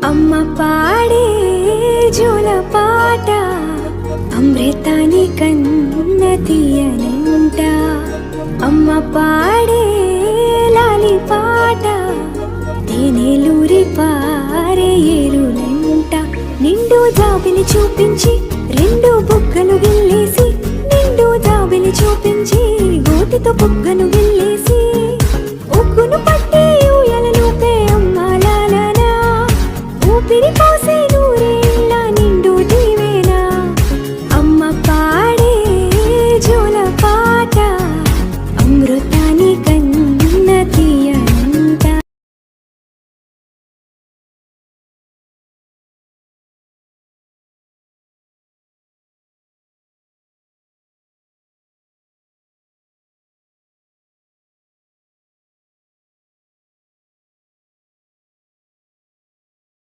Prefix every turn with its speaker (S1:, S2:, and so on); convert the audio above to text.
S1: అమ్మ పాడే జోల పాట అమృతాని కన్న తీయనంట. అమ్మ పాడే లాలి పాట తేనెలూరి పారే ఏరులంట. నిండు జాబిలి చూపించి రెండు బుగ్గలు గిల్లేసి, నిండు జాబిలి చూపించి గోటితో బుగ్గను గిల్లేసి, ఉగ్గును పట్టి ఊయలలోపే అమ్మ లాలనా ఊపిరి